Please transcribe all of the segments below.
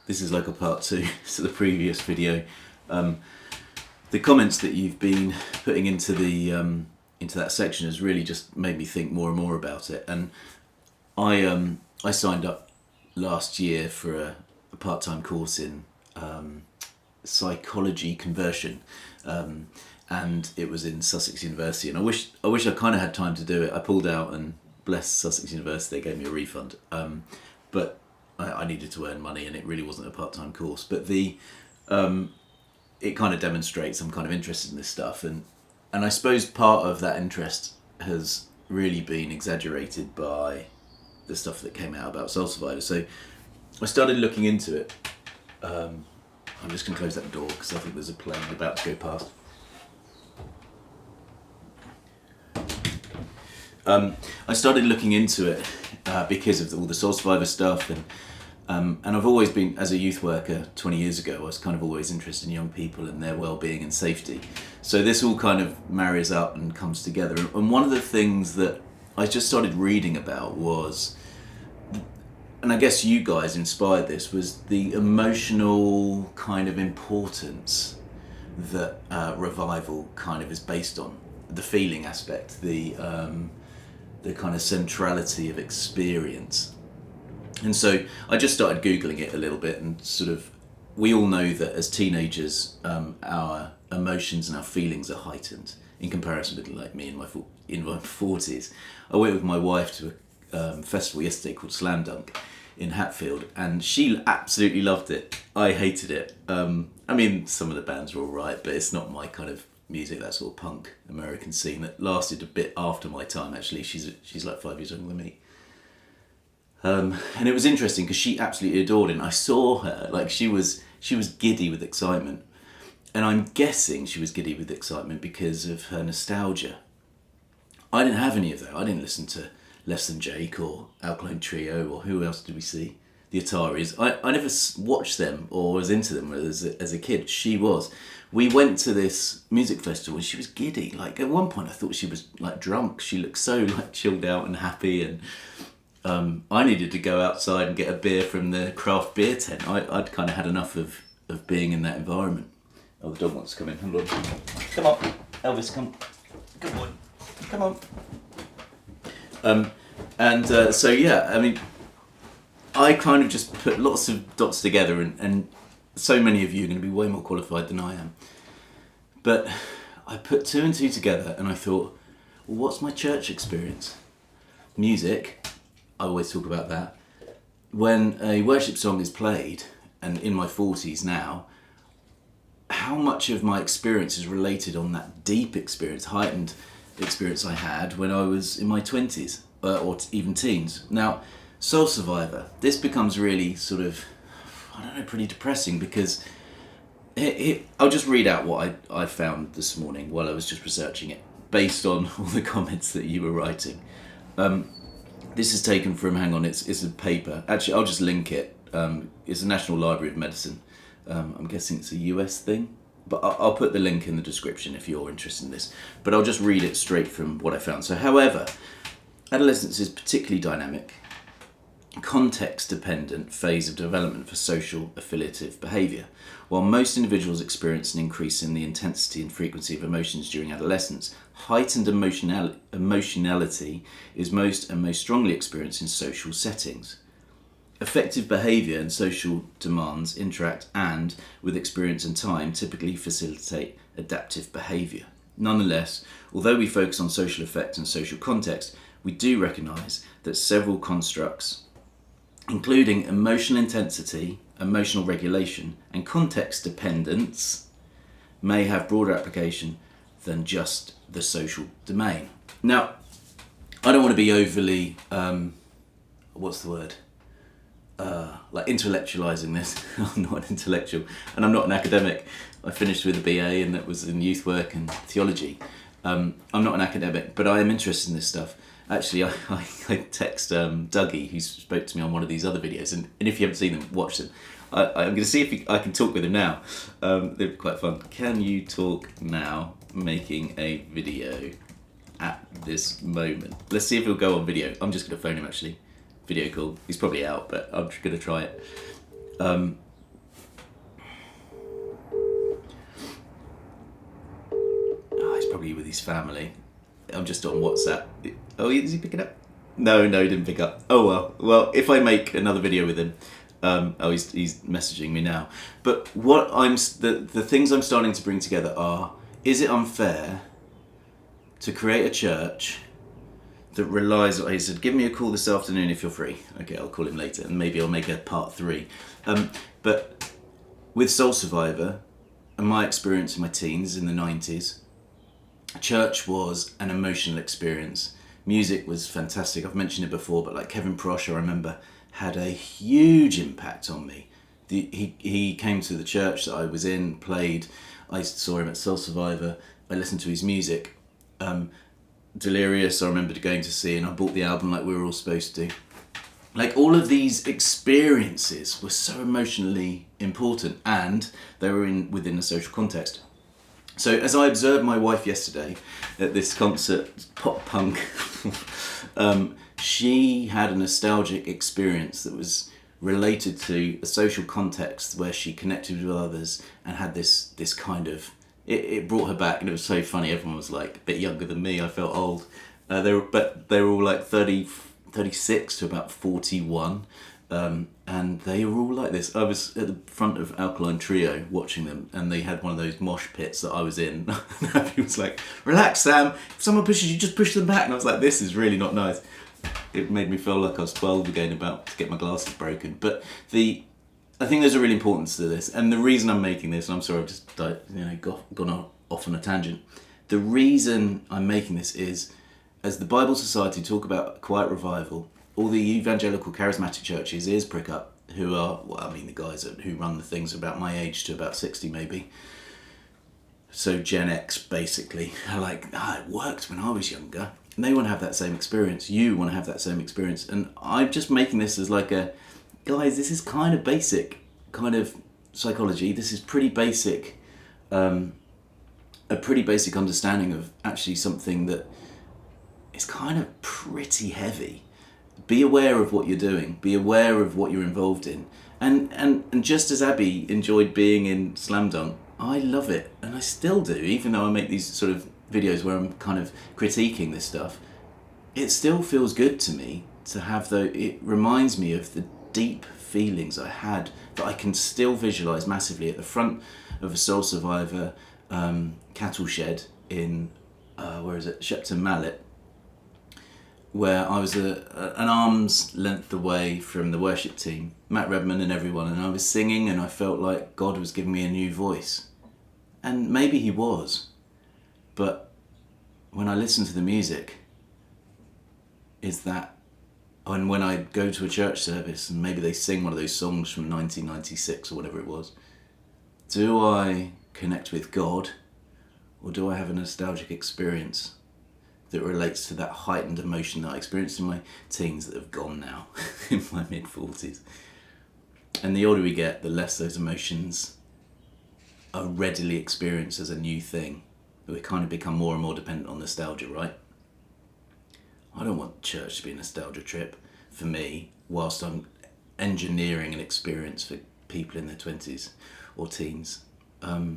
this is like a part 2 to the previous video. The comments that you've been putting into that section has really just made me think more and more about it. And I signed up last year for a part-time course in psychology conversion, and it was in Sussex University. And I wish I kind of had time to do it. I pulled out, and bless Sussex University, they gave me a refund. But I needed to earn money, and it really wasn't a part-time course. But it kind of demonstrates I'm kind of interested in this stuff, and I suppose part of that interest has really been exaggerated by the stuff that came out about soul survivors. So I started looking into it. I'm just going to close that door because I think there's a plane about to go past. I started looking into it because of all the soul survivor stuff, and I've always been, as a youth worker 20 years ago, I was kind of always interested in young people and their well-being and safety. So this all kind of marries up and comes together. And one of the things that I just started reading about was, and I guess you guys inspired this, was the emotional kind of importance that revival kind of is based on. The feeling aspect, the kind of centrality of experience. And so I just started Googling it a little bit, and sort of, we all know that as teenagers, our emotions and our feelings are heightened in comparison with, like, me in my 40s. I went with my wife to a festival yesterday called Slam Dunk in Hatfield, and she absolutely loved it. I hated it. I mean, some of the bands were all right, but it's not my kind of music, that sort of punk American scene that lasted a bit after my time. Actually, she's like 5 years younger than me. And it was interesting because she absolutely adored it. And I saw her, like, she was giddy with excitement, and I'm guessing she was giddy with excitement because of her nostalgia. I didn't have any of that. I didn't listen to Less Than Jake or Alkaline Trio, or who else did we see? The Ataris. I never watched them or was into them as a kid. She was. We went to this music festival and she was giddy. Like, at one point I thought she was like drunk. She looked so like chilled out and happy, and I needed to go outside and get a beer from the craft beer tent. I'd kind of had enough of being in that environment. Oh, the dog wants to come in. Hold on. Come on, Elvis, come. Good boy. Come on. So yeah, I mean, I kind of just put lots of dots together, and so many of you are going to be way more qualified than I am. But I put 2 and 2 together, and I thought, well, what's my church experience? Music, I always talk about that. When a worship song is played, and in my 40s now, how much of my experience is related on that deep experience, heightened experience I had when I was in my 20s, or even teens. Now, Soul Survivor, this becomes really sort of, I don't know, pretty depressing, because I'll just read out what I found this morning while I was just researching it, based on all the comments that you were writing. This is taken from, hang on, it's a paper. Actually, I'll just link it. It's the National Library of Medicine. I'm guessing it's a US thing, but I'll put the link in the description if you're interested in this. But I'll just read it straight from what I found. So, however, adolescence is particularly dynamic, context-dependent phase of development for social affiliative behaviour. While most individuals experience an increase in the intensity and frequency of emotions during adolescence, heightened emotionality is most strongly experienced in social settings. Affective behaviour and social demands interact and, with experience and time, typically facilitate adaptive behaviour. Nonetheless, although we focus on social effect and social context, we do recognise that several constructs, including emotional intensity, emotional regulation, and context dependence, may have broader application than just the social domain. Now, I don't want to be overly, like intellectualizing this. I'm not an intellectual, and I'm not an academic. I finished with a BA, and that was in youth work and theology. I'm not an academic, but I am interested in this stuff. Actually, I text Dougie, who spoke to me on one of these other videos, and if you haven't seen them, watch them. I'm going to see if I can talk with him now. They're quite fun. Can you talk now, making a video at this moment? Let's see if he'll go on video. I'm just going to phone him, actually. Video call. He's probably out, but I'm just going to try it. his family. I'm just on WhatsApp. Oh, is he picking up? No, he didn't pick up. Oh well. If I make another video with him, he's messaging me now. But what the things I'm starting to bring together are: is it unfair to create a church that relies on? He said, "Give me a call this afternoon if you're free." Okay, I'll call him later, and maybe I'll make a part 3. But with Soul Survivor, and my experience in my teens in the 90s, church was an emotional experience. Music was fantastic. I've mentioned it before, but like Kevin Prosh, I remember, had a huge impact on me. He came to the church that I was in, played. I saw him at Soul Survivor. I listened to his music. Delirious, I remember going to see, and I bought the album like we were all supposed to. Like, all of these experiences were so emotionally important, and they were within a social context. So as I observed my wife yesterday at this concert, pop punk, she had a nostalgic experience that was related to a social context where she connected with others and had this kind of, it brought her back, and it was so funny. Everyone was like a bit younger than me. I felt old. They were all like 36 to about 41. And they were all like this. I was at the front of Alkaline Trio watching them, and they had one of those mosh pits that I was in. He was like, "Relax, Sam. If someone pushes you, just push them back." And I was like, "This is really not nice." It made me feel like I was 12 again, about to get my glasses broken. But I think there's a real importance to this, and the reason I'm making this, and I'm sorry I've just gone off on a tangent. The reason I'm making this is, as the Bible Society talk about quiet revival, all the evangelical charismatic churches, ears prick up, who are, the guys who run the things are about my age to about 60 maybe. So Gen X basically are like, it worked when I was younger. And they want to have that same experience. You want to have that same experience. And I'm just making this as like guys, this is kind of basic kind of psychology. This is pretty basic, a pretty basic understanding of actually something that is kind of pretty heavy. Be aware of what you're doing. Be aware of what you're involved in. And just as Abby enjoyed being in Slam Dunk, I love it, and I still do, even though I make these sort of videos where I'm kind of critiquing this stuff. It still feels good to me to have it reminds me of the deep feelings I had that I can still visualise massively at the front of a Soul Survivor cattle shed in, Shepton Mallet, where I was an arm's length away from the worship team, Matt Redman and everyone, and I was singing, and I felt like God was giving me a new voice. And maybe he was, but when I listen to the music, and when I go to a church service and maybe they sing one of those songs from 1996 or whatever it was, do I connect with God, or do I have a nostalgic experience that relates to that heightened emotion that I experienced in my teens that have gone now, in my mid-40s? And the older we get, the less those emotions are readily experienced as a new thing. We kind of become more and more dependent on nostalgia, right? I don't want church to be a nostalgia trip for me, whilst I'm engineering an experience for people in their 20s or teens. I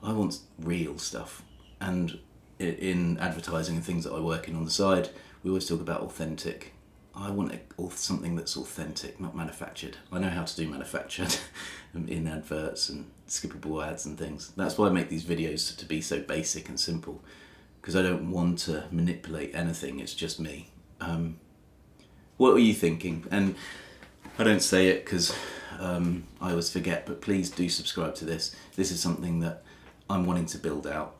want real stuff. And in advertising and things that I work in on the side, we always talk about authentic. I want something that's authentic, not manufactured. I know how to do manufactured in adverts and skippable ads and things. That's why I make these videos, to be so basic and simple, because I don't want to manipulate anything. It's just me. What were you thinking? And I don't say it because I always forget, but please do subscribe to this. This is something that I'm wanting to build out.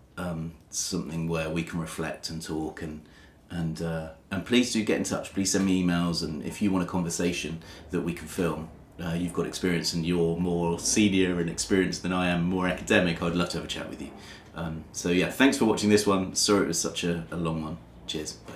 Something where we can reflect and talk, and please do get in touch. Please send me emails, and if you want a conversation that we can film, you've got experience and you're more senior and experienced than I am, more academic, I'd love to have a chat with you. So yeah, thanks for watching this one. Sorry it was such a long one. Cheers. Bye.